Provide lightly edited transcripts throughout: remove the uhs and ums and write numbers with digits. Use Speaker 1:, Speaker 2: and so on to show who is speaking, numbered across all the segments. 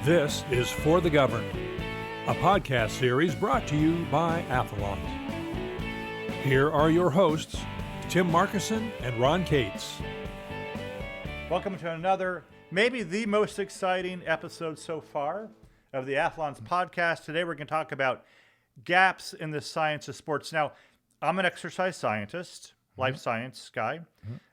Speaker 1: This is For the Governed, a podcast series brought to you by Athalonz. Here are your hosts, Tim Markison and Ron Cates.
Speaker 2: Welcome to another, maybe the most exciting episode so far of the Athalonz podcast. Today we're going to talk about gaps in the science of sports. Now, I'm an exercise scientist, life science guy.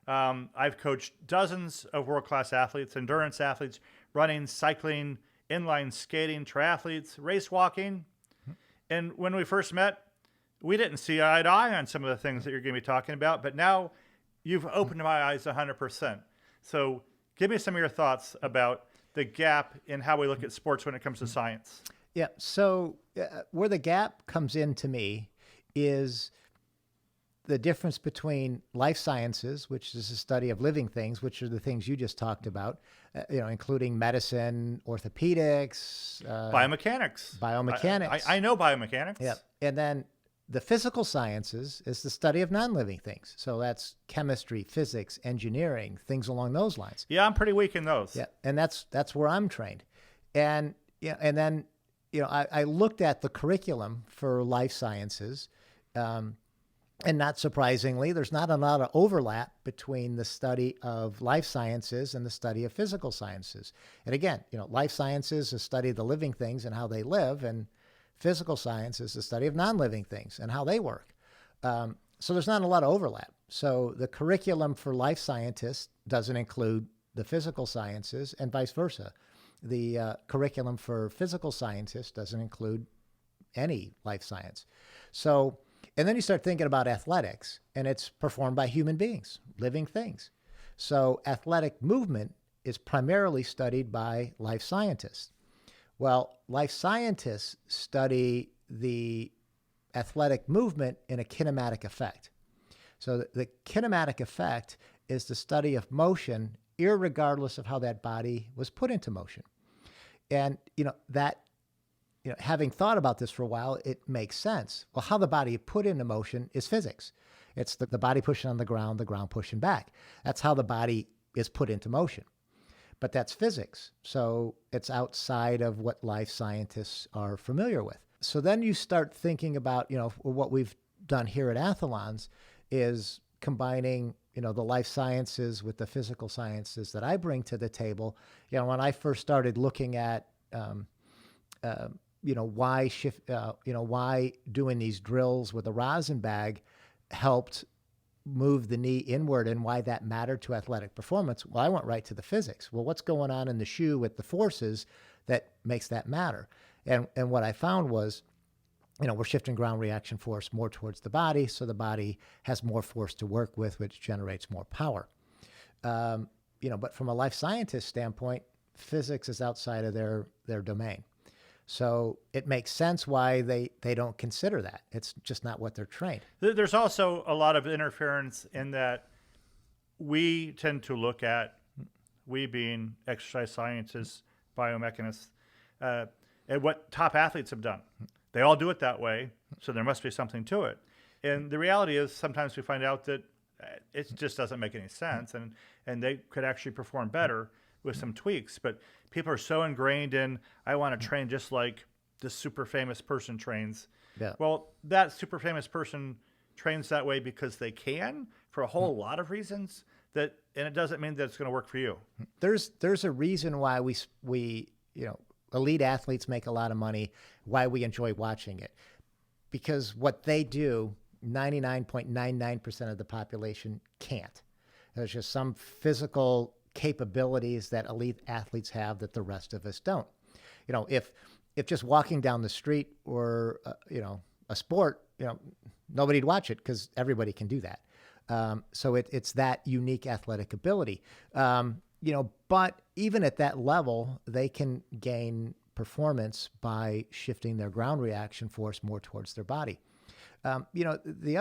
Speaker 2: I've coached dozens of world-class athletes, endurance athletes, running, cycling, inline skating, triathletes, race walking. And when we first met, we didn't see eye to eye on some of the things that you're going to be talking about, but now you've opened my eyes 100%. So give me some of your thoughts about the gap in how we look at sports when it comes to science.
Speaker 3: Yeah. So where the gap comes in to me is the difference between life sciences, which is the study of living things, which are the things you just talked about, including medicine, orthopedics,
Speaker 2: Biomechanics. I know biomechanics.
Speaker 3: Yeah. And then the physical sciences is the study of non-living things. So that's chemistry, physics, engineering, things along those lines.
Speaker 2: Yeah, I'm pretty weak in those.
Speaker 3: Yeah. And that's where I'm trained. And then I looked at the curriculum for life sciences, and not surprisingly, there's not a lot of overlap between the study of life sciences and the study of physical sciences. And again, life sciences is the study of the living things and how they live, and physical science is the study of non-living things and how they work. So there's not a lot of overlap. So the curriculum for life scientists doesn't include the physical sciences, and vice versa. The curriculum for physical scientists doesn't include any life science. So, and then you start thinking about athletics, and it's performed by human beings, living things. So athletic movement is primarily studied by life scientists. Well, life scientists study the athletic movement in a kinematic effect. So the kinematic effect is the study of motion, irregardless of how that body was put into motion. And, having thought about this for a while, it makes sense. Well, how the body put into motion is physics. It's the body pushing on the ground pushing back. That's how the body is put into motion. But that's physics. So it's outside of what life scientists are familiar with. So then you start thinking about, what we've done here at Athalonz is combining, the life sciences with the physical sciences that I bring to the table. When I first started looking at, why doing these drills with a rosin bag helped move the knee inward and why that mattered to athletic performance. Well, I went right to the physics. Well, what's going on in the shoe with the forces that makes that matter? And what I found was, we're shifting ground reaction force more towards the body, so the body has more force to work with, which generates more power. But from a life scientist standpoint, physics is outside of their domain. So it makes sense why they don't consider that. It's just not what they're trained.
Speaker 2: There's also a lot of interference in that we tend to look at, we being exercise scientists, biomechanists, at what top athletes have done. They all do it that way, so there must be something to it. And the reality is sometimes we find out that it just doesn't make any sense, and they could actually perform better with some tweaks. But people are so ingrained in, I want to train just like this super famous person trains.
Speaker 3: Yeah.
Speaker 2: Well, that super famous person trains that way because they can, for a whole lot of reasons, and it doesn't mean that it's going to work for you.
Speaker 3: There's a reason why we elite athletes make a lot of money, why we enjoy watching it. Because what they do, 99.99% of the population can't. There's just some physical capabilities that elite athletes have that the rest of us don't. If just walking down the street or a sport, nobody'd watch it because everybody can do that. So it's that unique athletic ability. But even at that level, they can gain performance by shifting their ground reaction force more towards their body. The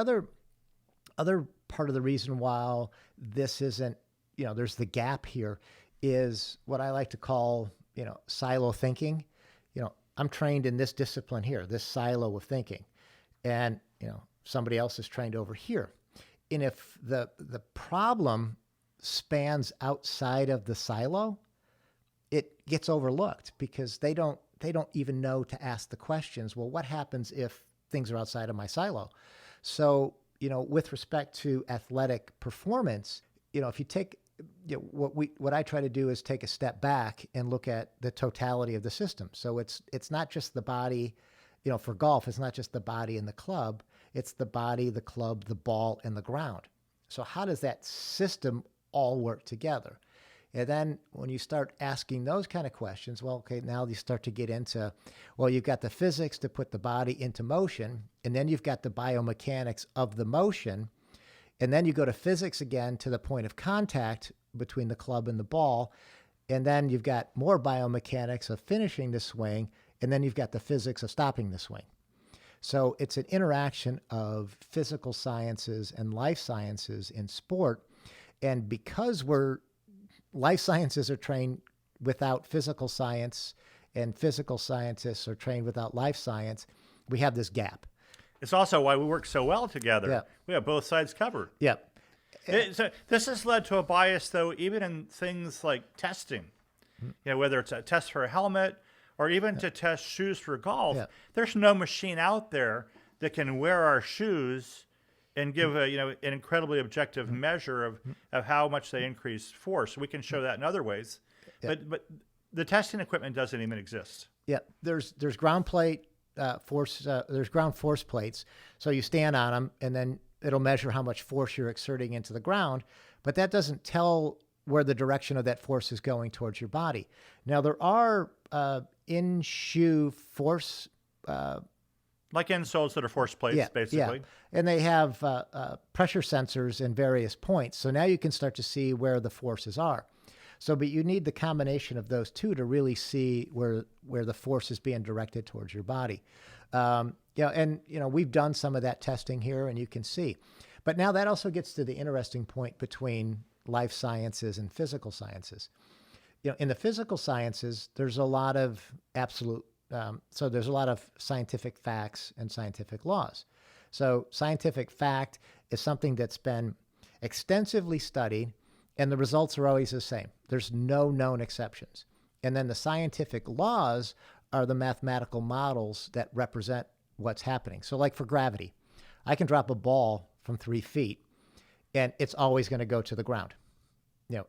Speaker 3: other part of the reason why this isn't, there's the gap here is what I like to call, silo thinking. I'm trained in this discipline here, this silo of thinking, and, somebody else is trained over here. And if the problem spans outside of the silo, it gets overlooked because they don't even know to ask the questions. Well, what happens if things are outside of my silo? So, with respect to athletic performance, if you take, what I try to do is take a step back and look at the totality of the system. So it's not just the body, for golf, it's not just the body and the club, it's the body, the club, the ball, and the ground. So how does that system all work together? And then when you start asking those kind of questions, well, okay, now you start to get into, well, you've got the physics to put the body into motion, and then you've got the biomechanics of the motion, and then you go to physics again to the point of contact between the club and the ball, and then you've got more biomechanics of finishing the swing, and then you've got the physics of stopping the swing. So it's an interaction of physical sciences and life sciences in sport, and because life sciences are trained without physical science, and physical scientists are trained without life science, we have this gap.
Speaker 2: It's also why we work so well together.
Speaker 3: Yeah.
Speaker 2: We have both sides covered.
Speaker 3: Yep.
Speaker 2: So this has led to a bias, though, even in things like testing. Whether it's a test for a helmet or even to test shoes for golf, there's no machine out there that can wear our shoes and give an incredibly objective measure of how much they increase force. We can show that in other ways, but the testing equipment doesn't even exist.
Speaker 3: Yeah, there's ground plate force. There's ground force plates, so you stand on them, and then it'll measure how much force you're exerting into the ground. But that doesn't tell where the direction of that force is going towards your body. Now there are in-shoe force.
Speaker 2: Like insoles that are force plates, basically.
Speaker 3: Yeah. And they have pressure sensors in various points. So now you can start to see where the forces are. But you need the combination of those two to really see where the force is being directed towards your body. We've done some of that testing here, and you can see. But now that also gets to the interesting point between life sciences and physical sciences. In the physical sciences, there's a lot of there's a lot of scientific facts and scientific laws. So scientific fact is something that's been extensively studied, and the results are always the same. There's no known exceptions. And then the scientific laws are the mathematical models that represent what's happening. So like for gravity, I can drop a ball from 3 feet, and it's always going to go to the ground,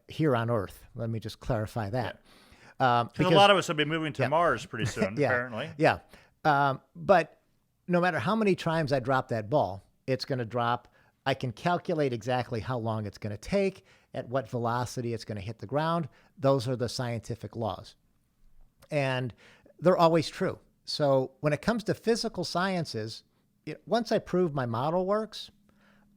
Speaker 3: here on Earth. Let me just clarify that.
Speaker 2: Because a lot of us will be moving to Mars pretty soon, apparently.
Speaker 3: Yeah. But no matter how many times I drop that ball, it's going to drop. I can calculate exactly how long it's going to take, at what velocity it's going to hit the ground. Those are the scientific laws. And they're always true. So when it comes to physical sciences, once I prove my model works,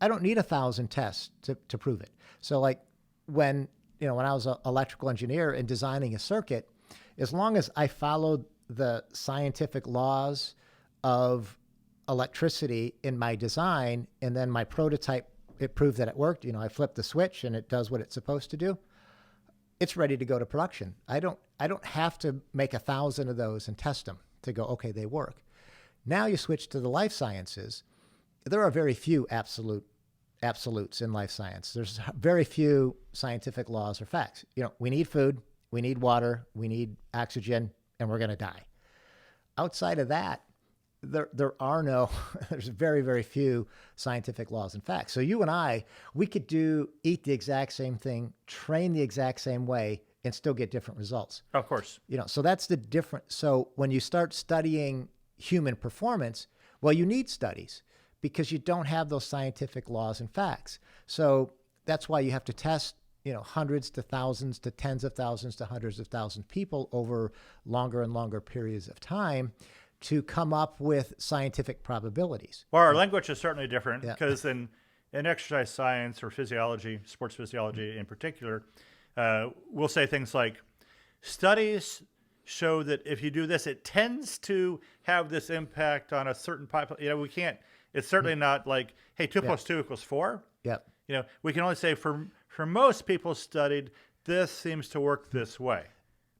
Speaker 3: I don't need 1,000 tests to prove it. So like when I was an electrical engineer and designing a circuit, as long as I followed the scientific laws of electricity in my design, and then my prototype, it proved that it worked. I flip the switch and it does what it's supposed to do. It's ready to go to production. I don't have to make 1,000 of those and test them to go, okay, they work. Now you switch to the life sciences. There are very few absolutes in life science. There's very few scientific laws or facts. We need food, we need water, we need oxygen, and we're going to die. Outside of that, there's very, very few scientific laws and facts. So you and I, we could eat the exact same thing, train the exact same way, and still get different results.
Speaker 2: Of course.
Speaker 3: So that's the difference. So when you start studying human performance, well, you need studies, because you don't have those scientific laws and facts. So that's why you have to test, hundreds to thousands to tens of thousands to hundreds of thousands of people over longer and longer periods of time to come up with scientific probabilities.
Speaker 2: Well, our language is certainly different because in exercise science or physiology, sports physiology in particular, we'll say things like, studies show that if you do this, it tends to have this impact on a certain population. It's certainly not like, hey, 2 + 2 = 4.
Speaker 3: Yep.
Speaker 2: We can only say for most people studied, this seems to work this way,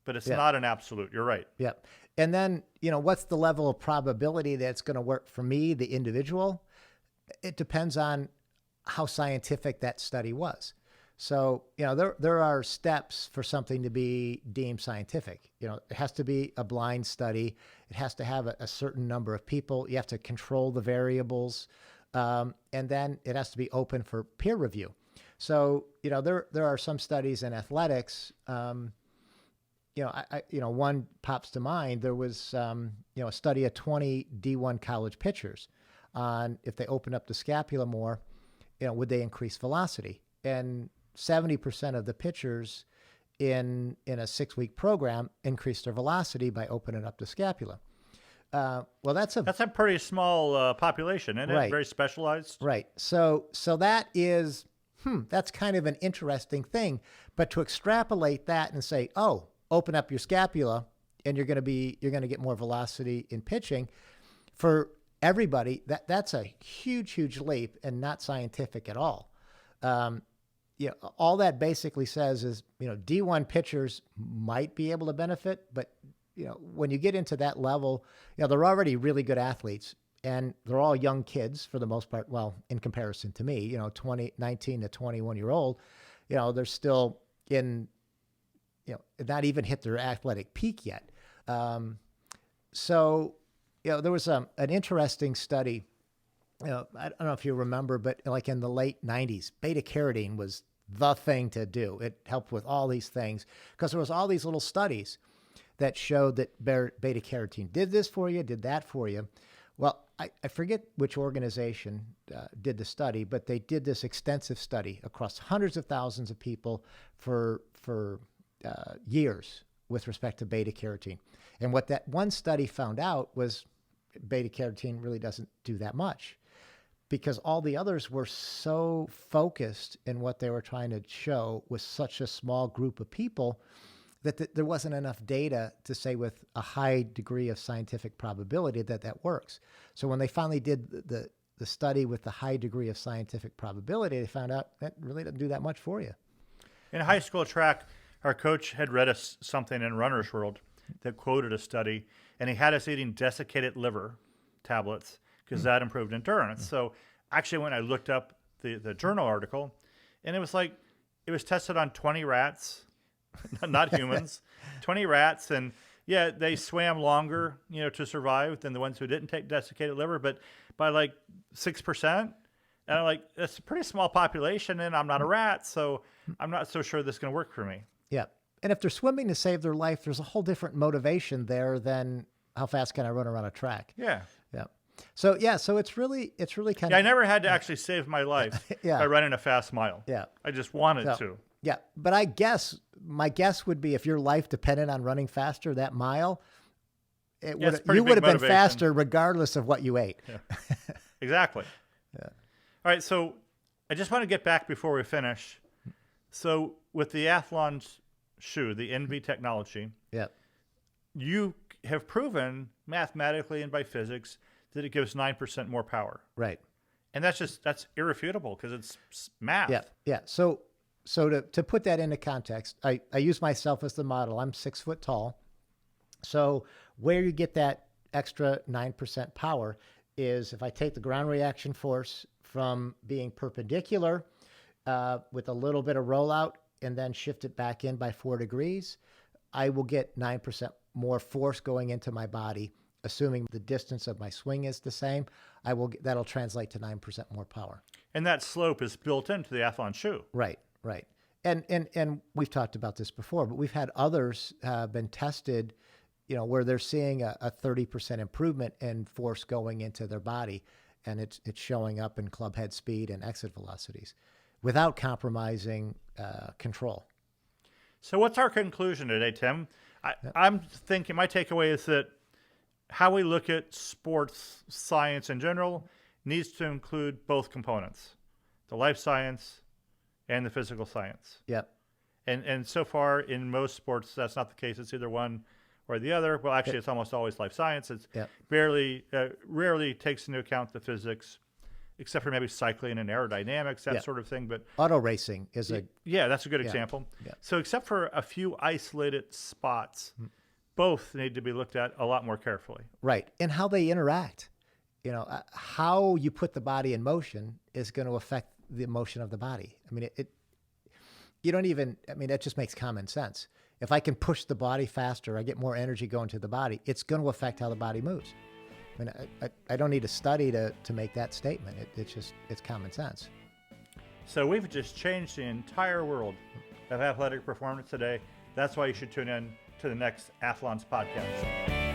Speaker 2: but it's not an absolute. You're right.
Speaker 3: Yep. And then, what's the level of probability that's going to work for me, the individual? It depends on how scientific that study was. So, there are steps for something to be deemed scientific. It has to be a blind study. It has to have a certain number of people. You have to control the variables. And then it has to be open for peer review. So, there are some studies in athletics. One pops to mind. There was, a study of 20 D1 college pitchers on if they opened up the scapula more, would they increase velocity? And 70% of the pitchers in a 6-week program increased their velocity by opening up the scapula. Well, that's a
Speaker 2: pretty small population, isn't
Speaker 3: Right.
Speaker 2: it? Very specialized.
Speaker 3: Right. So that is, that's kind of an interesting thing. But to extrapolate that and say, oh, open up your scapula and you're going to get more velocity in pitching for everybody, that's a huge, huge leap and not scientific at all. All that basically says is, D1 pitchers might be able to benefit, but when you get into that level, they're already really good athletes and they're all young kids for the most part. Well, in comparison to me, 19 to 21-year-old, they're still in, not even hit their athletic peak yet. So there was an interesting study. I don't know if you remember, but like in the late 90s, beta carotene was the thing to do. It helped with all these things because there was all these little studies that showed that beta carotene did this for you, did that for you. Well, I forget which organization did the study, but they did this extensive study across hundreds of thousands of people for years with respect to beta carotene. And what that one study found out was beta carotene really doesn't do that much because all the others were so focused in what they were trying to show with such a small group of people that there wasn't enough data to say with a high degree of scientific probability that works. So when they finally did the study with the high degree of scientific probability, they found out that really doesn't do that much for you.
Speaker 2: In high school track, our coach had read us something in Runner's World that quoted a study, and he had us eating desiccated liver tablets because that improved endurance. So actually, when I looked up the journal article, and it was tested on 20 rats, not humans, 20 rats, and yeah, they swam longer, to survive than the ones who didn't take desiccated liver, but by like 6%. And I'm like, that's a pretty small population, and I'm not a rat, so I'm not so sure this is going to work for me.
Speaker 3: Yeah. And if they're swimming to save their life, there's a whole different motivation there than how fast can I run around a track.
Speaker 2: Yeah.
Speaker 3: Yeah. So it's really kind of.
Speaker 2: I never had to actually save my life by running a fast mile.
Speaker 3: Yeah.
Speaker 2: I just wanted to.
Speaker 3: Yeah. But my guess would be if your life depended on running faster that mile, you would have been faster regardless of what you ate.
Speaker 2: Yeah. Exactly.
Speaker 3: Yeah.
Speaker 2: All right. So I just want to get back before we finish. So with the Athalonz shoe, the NV technology, you have proven mathematically and by physics that it gives 9% more power.
Speaker 3: Right.
Speaker 2: And that's irrefutable because it's math.
Speaker 3: Yeah. Yeah. So to put that into context, I use myself as the model. I'm 6 foot tall. So where you get that extra 9% power is if I take the ground reaction force from being perpendicular with a little bit of rollout and then shift it back in by 4 degrees, I will get 9% more force going into my body. Assuming the distance of my swing is the same, that'll translate to 9% more power.
Speaker 2: And that slope is built into the Athalonz shoe.
Speaker 3: Right. And we've talked about this before, but we've had others been tested, where they're seeing a 30% improvement in force going into their body, and it's showing up in club head speed and exit velocities without compromising control.
Speaker 2: So what's our conclusion today, Tim? I'm thinking my takeaway is that how we look at sports science in general needs to include both components, the life science and the physical science.
Speaker 3: Yep.
Speaker 2: And so far in most sports, that's not the case. It's either one or the other. Well, actually, it's almost always life science. It's rarely takes into account the physics, except for maybe cycling and aerodynamics, that sort of thing. But
Speaker 3: auto racing is
Speaker 2: that's a good example.
Speaker 3: Yeah.
Speaker 2: So except for a few isolated spots, both need to be looked at a lot more carefully.
Speaker 3: Right. And how they interact. How you put the body in motion is going to affect the motion of the body. I mean, you don't even, I mean, that just makes common sense. If I can push the body faster, I get more energy going to the body, it's going to affect how the body moves. I mean, I don't need a study to make that statement. It's common sense.
Speaker 2: So we've just changed the entire world of athletic performance today. That's why you should tune in to the next Athalonz podcast.